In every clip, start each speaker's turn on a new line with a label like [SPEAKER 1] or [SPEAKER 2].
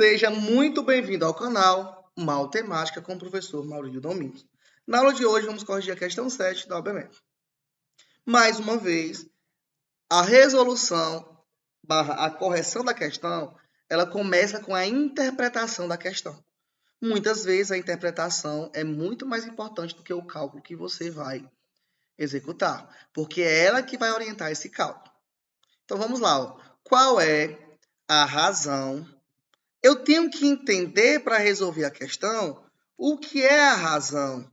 [SPEAKER 1] Seja muito bem-vindo ao canal Matemática com o professor Maurílio Domingos. Na aula de hoje, vamos corrigir a questão 7 da OAB-MEC. Mais uma vez, a resolução barra a correção da questão, ela começa com a interpretação da questão. Muitas vezes, a interpretação é muito mais importante do que o cálculo que você vai executar, porque é ela que vai orientar esse cálculo. Então, vamos lá. Ó. Qual é a razão? Eu tenho que entender para resolver a questão o que é a razão.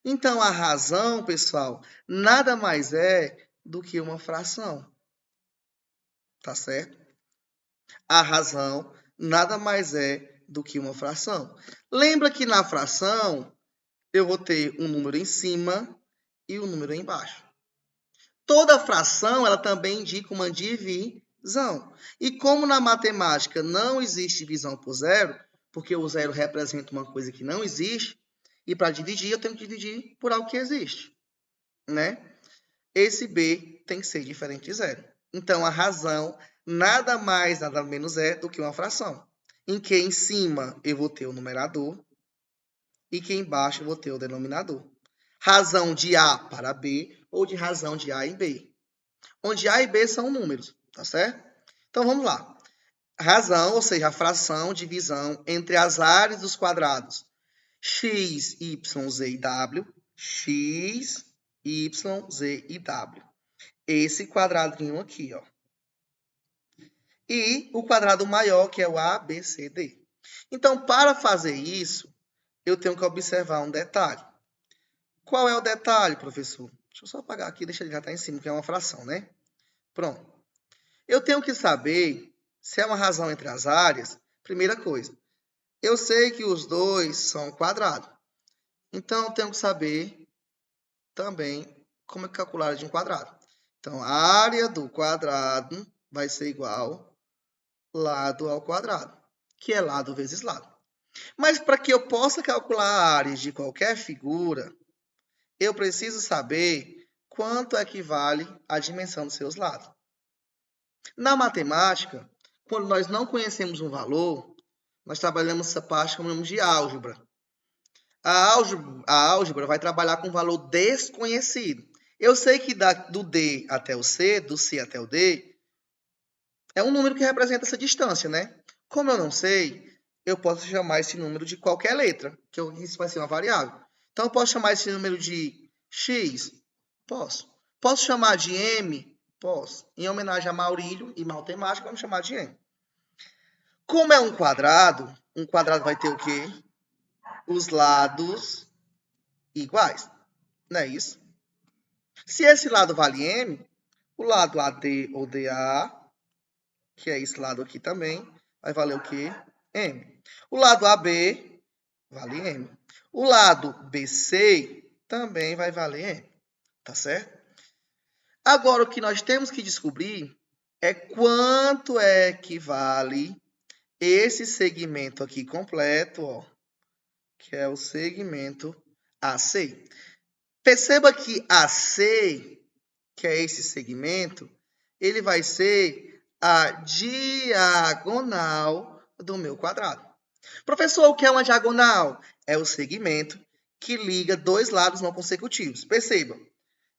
[SPEAKER 1] Então, a razão, pessoal, nada mais é do que uma fração. Tá certo? A razão nada mais é do que uma fração. Lembra que na fração eu vou ter um número em cima e um número embaixo. Toda fração ela também indica uma divisão. E como na matemática não existe divisão por zero, porque o zero representa uma coisa que não existe, e para dividir eu tenho que dividir por algo que existe, né? Esse B tem que ser diferente de zero. Então, a razão nada mais, nada menos é do que uma fração, em que em cima eu vou ter o numerador e que embaixo eu vou ter o denominador. Razão de A para B ou de razão de A em B. Onde A e B são números, tá certo? Então, vamos lá. Razão, ou seja, a fração, divisão entre as áreas dos quadrados x, y, z e w, x, y, z e w. Esse quadradinho aqui, ó. E o quadrado maior, que é o A, B, C, D. Então, para fazer isso, eu tenho que observar um detalhe. Qual é o detalhe, professor? Deixa eu só apagar aqui, deixa ele já estar em cima, que é uma fração, né? Pronto. Eu tenho que saber se é uma razão entre as áreas. Primeira coisa, eu sei que os dois são quadrados. Então, eu tenho que saber também como é calcular a área de um quadrado. Então, a área do quadrado vai ser igual lado ao quadrado, que é lado vezes lado. Mas para que eu possa calcular a área de qualquer figura, eu preciso saber quanto equivale a dimensão dos seus lados. Na matemática, quando nós não conhecemos um valor, nós trabalhamos essa parte que chamamos de álgebra. A álgebra vai trabalhar com valor desconhecido. Eu sei que do D até o C, do C até o D, é um número que representa essa distância, né? Como eu não sei, eu posso chamar esse número de qualquer letra, que isso vai ser uma variável. Então, eu posso chamar esse número de X? Posso. Posso chamar de M? Posso. Em homenagem a Maurílio e matemática, vamos chamar de M. Como é um quadrado vai ter o quê? Os lados iguais. Não é isso? Se esse lado vale M, o lado AD ou DA, que é esse lado aqui também, vai valer o quê? M. O lado AB vale M. O lado BC também vai valer M. Tá certo? Agora, o que nós temos que descobrir é quanto é que vale esse segmento aqui completo, ó, que é o segmento AC. Perceba que AC, que é esse segmento, ele vai ser a diagonal do meu quadrado. Professor, o que é uma diagonal? É o segmento que liga dois lados não consecutivos. Perceba,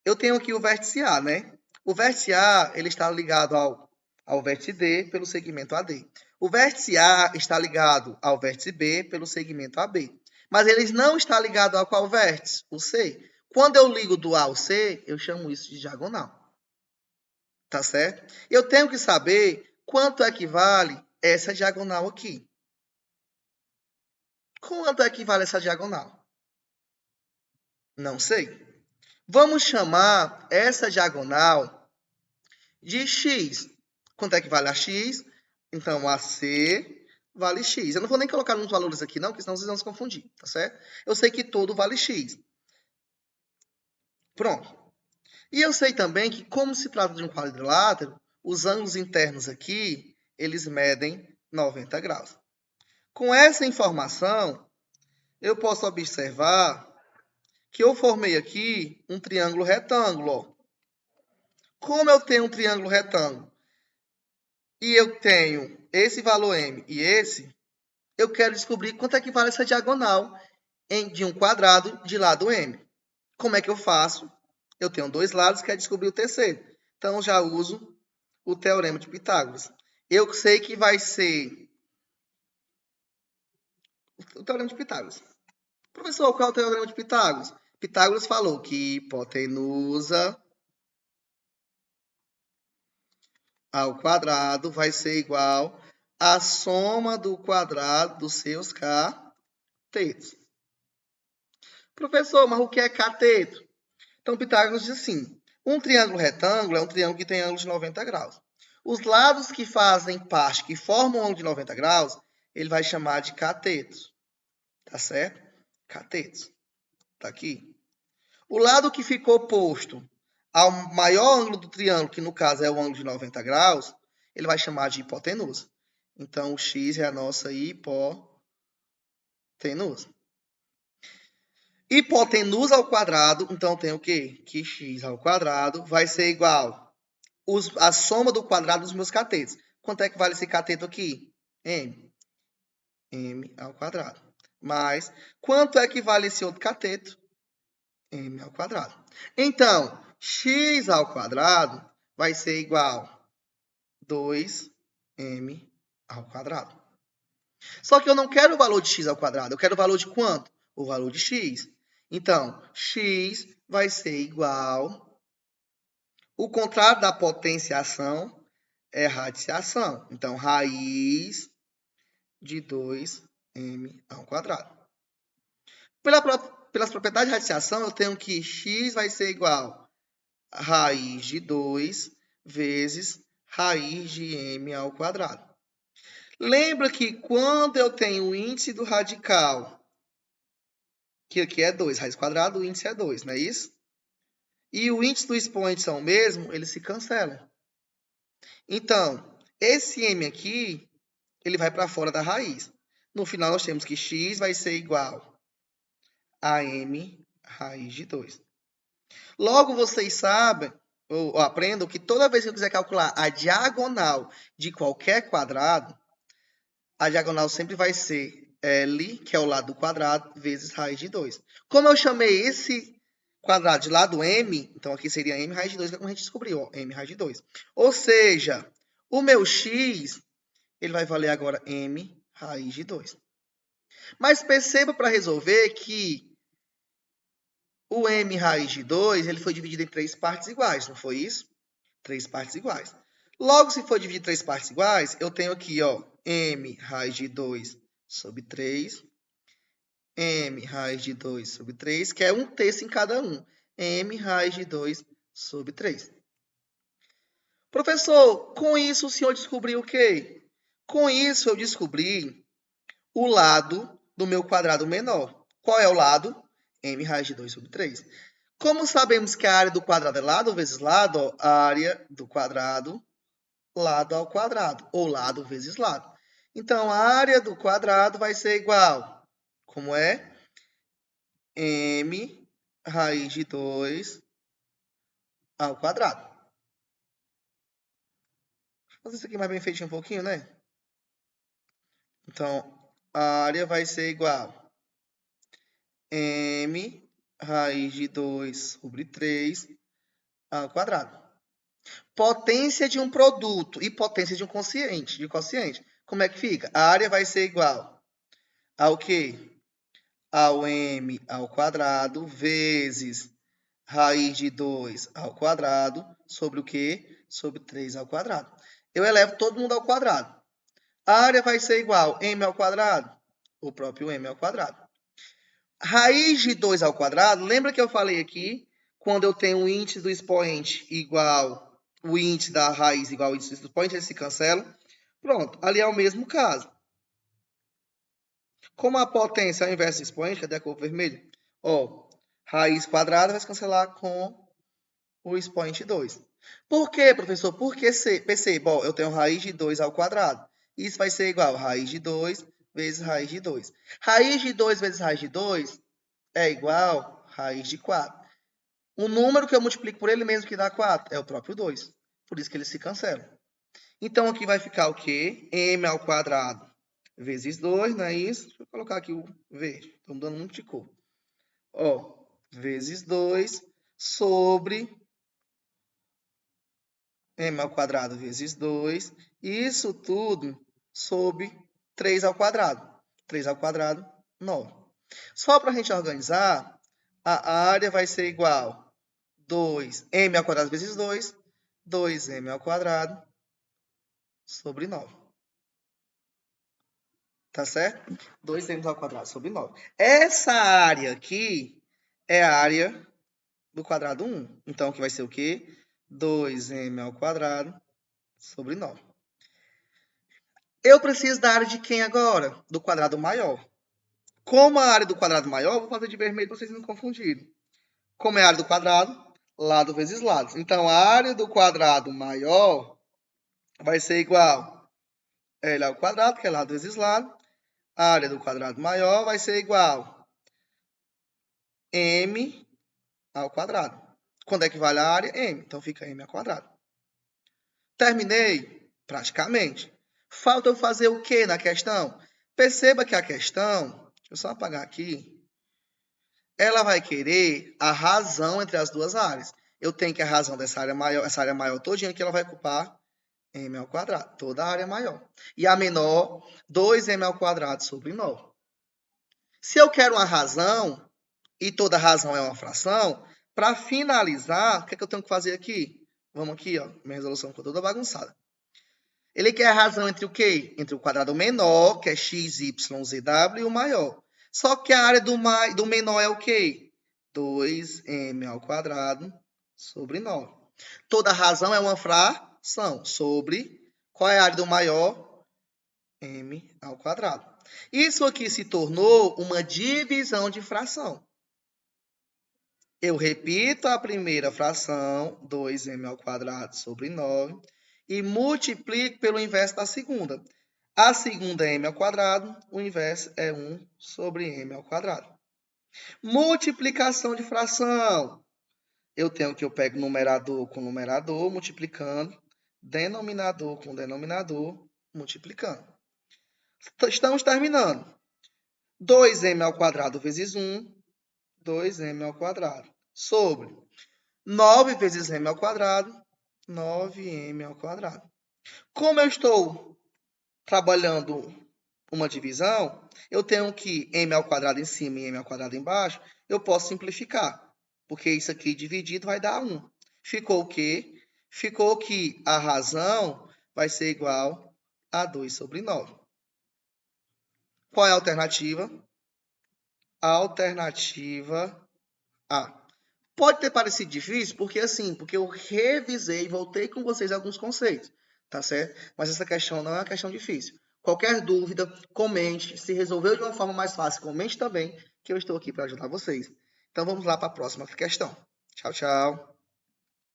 [SPEAKER 1] eu tenho aqui o vértice A, né? O vértice A ele está ligado ao vértice D pelo segmento AD. O vértice A está ligado ao vértice B pelo segmento AB. Mas eles não estão ligados a qual vértice? O C. Quando eu ligo do A ao C, eu chamo isso de diagonal. Tá certo? Eu tenho que saber quanto equivale essa diagonal aqui. Quanto equivale essa diagonal? Não sei. Vamos chamar essa diagonal de x. Quanto é que vale a x? Então, AC vale x. Eu não vou nem colocar uns valores aqui, não, porque senão vocês vão se confundir, tá certo? Eu sei que todo vale x. Pronto. E eu sei também que, como se trata de um quadrilátero, os ângulos internos aqui, eles medem 90 graus. Com essa informação, eu posso observar que eu formei aqui um triângulo retângulo, ó. Como eu tenho um triângulo retângulo e eu tenho esse valor M e esse, eu quero descobrir quanto é que vale essa diagonal de um quadrado de lado m. Como é que eu faço? Eu tenho dois lados, quero descobrir o terceiro. Então, já uso o teorema de Pitágoras. Eu sei que vai ser o teorema de Pitágoras. Professor, qual é o teorema de Pitágoras? Pitágoras falou que hipotenusa ao quadrado vai ser igual à soma do quadrado dos seus catetos. Professor, mas o que é cateto? Então, Pitágoras diz assim, um triângulo retângulo é um triângulo que tem ângulo de 90 graus. Os lados que fazem parte, que formam um ângulo de 90 graus, ele vai chamar de catetos. Tá certo? Catetos. Tá aqui. O lado que ficou posto ao maior ângulo do triângulo, que no caso é o ângulo de 90 graus, ele vai chamar de hipotenusa. Então, o x é a nossa hipotenusa. Hipotenusa ao quadrado, então tem o quê? Que x ao quadrado vai ser igual a soma do quadrado dos meus catetos. Quanto é que vale esse cateto aqui? M. M ao quadrado. Mas, quanto é que vale esse outro cateto? M ao quadrado. Então, x ao quadrado vai ser igual a 2m ao quadrado. Só que eu não quero o valor de x ao quadrado, eu quero o valor de quanto? O valor de x. Então, x vai ser igual... O contrário da potenciação é radiciação. Então, raiz de 2m ao quadrado. Pelas propriedades de radiciação, eu tenho que x vai ser igual a raiz de 2 vezes raiz de m ao quadrado. Lembra que quando eu tenho o índice do radical, que aqui é 2, raiz quadrada, o índice é 2, não é isso? E o índice do expoente são o mesmo, eles se cancelam. Então, esse m aqui, ele vai para fora da raiz. No final, nós temos que x vai ser igual a m raiz de 2. Logo, vocês sabem, ou aprendam, que toda vez que eu quiser calcular a diagonal de qualquer quadrado, a diagonal sempre vai ser L, que é o lado do quadrado, vezes raiz de 2. Como eu chamei esse quadrado de lado M, então aqui seria M raiz de 2, que é como a gente descobriu, ó, M raiz de 2. Ou seja, o meu x, ele vai valer agora M raiz de 2. Mas perceba para resolver que o M raiz de 2, ele foi dividido em 3 partes iguais, não foi isso? 3 partes iguais. Logo, se for dividir 3 partes iguais, eu tenho aqui, ó, M raiz de 2 sobre 3, M raiz de 2 sobre 3, que é 1/3 em cada um. M raiz de 2 sobre 3. Professor, com isso o senhor descobriu o quê? Com isso eu descobri o lado do meu quadrado menor. Qual é o lado? M raiz de 2 sobre 3. Como sabemos que a área do quadrado é lado vezes lado, ó, a área do quadrado, lado ao quadrado, ou lado vezes lado. Então, a área do quadrado vai ser igual, como é? M raiz de 2 ao quadrado. Vou fazer isso aqui mais bem feitinho um pouquinho, né? Então, a área vai ser igual M raiz de 2 sobre 3 ao quadrado. Potência de um produto e potência de um quociente. Como é que fica? A área vai ser igual ao quê? Ao m ao quadrado vezes raiz de 2 ao quadrado sobre o quê? Sobre 3 ao quadrado. Eu elevo todo mundo ao quadrado. A área vai ser igual a m ao quadrado, o próprio m ao quadrado. Raiz de 2 ao quadrado, lembra que eu falei aqui, quando eu tenho o índice do expoente igual o índice da raiz igual ao índice do expoente, eles se cancelam. Pronto, ali é o mesmo caso. Como a potência é o inverso do expoente, cadê a cor vermelha? Ó, raiz quadrada vai se cancelar com o expoente 2. Por quê, professor? Porque perceba, ó, eu tenho raiz de 2 ao quadrado. Isso vai ser igual a raiz de 2 vezes raiz de 2. Raiz de 2 vezes raiz de 2 é igual a raiz de 4. O número que eu multiplico por ele mesmo que dá 4 é o próprio 2. Por isso que eles se cancelam. Então, aqui vai ficar o quê? M ao quadrado vezes 2, não é isso? Deixa eu colocar aqui o verde. Estou dando muito de cor. Ó, vezes 2 sobre m ao quadrado vezes 2. Isso tudo sobre 3 ao quadrado. 3 ao quadrado, 9. Só para a gente organizar, a área vai ser igual a 2m ao quadrado vezes 2, 2m ao quadrado sobre 9. Tá certo? 2m ao quadrado sobre 9. Essa área aqui é a área do quadrado 1. Então, aqui vai ser o quê? 2m ao quadrado sobre 9. Eu preciso da área de quem agora? Do quadrado maior. Como a área do quadrado maior, vou fazer de vermelho para vocês não confundirem. Como é a área do quadrado? Lado vezes lado. Então, a área do quadrado maior vai ser igual a L ao quadrado, que é lado vezes lado. A área do quadrado maior vai ser igual a M ao quadrado. Quando é que vale a área? M. Então, fica M ao quadrado. Terminei? Praticamente. Falta eu fazer o que na questão? Perceba que a questão, deixa eu só apagar aqui, ela vai querer a razão entre as duas áreas. Eu tenho que a razão dessa área maior, essa área maior todinha aqui, ela vai ocupar m ao quadrado, toda a área maior. E a menor, 2m ao quadrado sobre 9. Se eu quero uma razão, e toda razão é uma fração, para finalizar, o que é que eu tenho que fazer aqui? Vamos aqui, ó, minha resolução ficou toda bagunçada. Ele quer a razão entre o quê? Entre o quadrado menor, que é x, y, z, w, e o maior. Só que a área do menor é o quê? 2m ao quadrado sobre 9. Toda razão é uma fração sobre... Qual é a área do maior? M ao quadrado. Isso aqui se tornou uma divisão de fração. Eu repito a primeira fração, 2m ao quadrado sobre 9, e multiplico pelo inverso da segunda. A segunda é m ao quadrado, o inverso é 1 sobre m ao quadrado. Multiplicação de fração. Eu tenho que eu pego numerador com numerador, multiplicando, denominador com denominador, multiplicando. Estamos terminando. 2m ao quadrado vezes 1, 2m ao quadrado, sobre 9 vezes m ao quadrado, 9m ao quadrado. Como eu estou trabalhando uma divisão, eu tenho que m ao quadrado em cima e m ao quadrado embaixo, eu posso simplificar, porque isso aqui dividido vai dar 1. Ficou o quê? Ficou que a razão vai ser igual a 2 sobre 9. Qual é a alternativa? A alternativa A. Pode ter parecido difícil, porque eu revisei e voltei com vocês alguns conceitos, tá certo? Mas essa questão não é uma questão difícil. Qualquer dúvida, comente. Se resolveu de uma forma mais fácil, comente também, que eu estou aqui para ajudar vocês. Então vamos lá para a próxima questão. Tchau, tchau.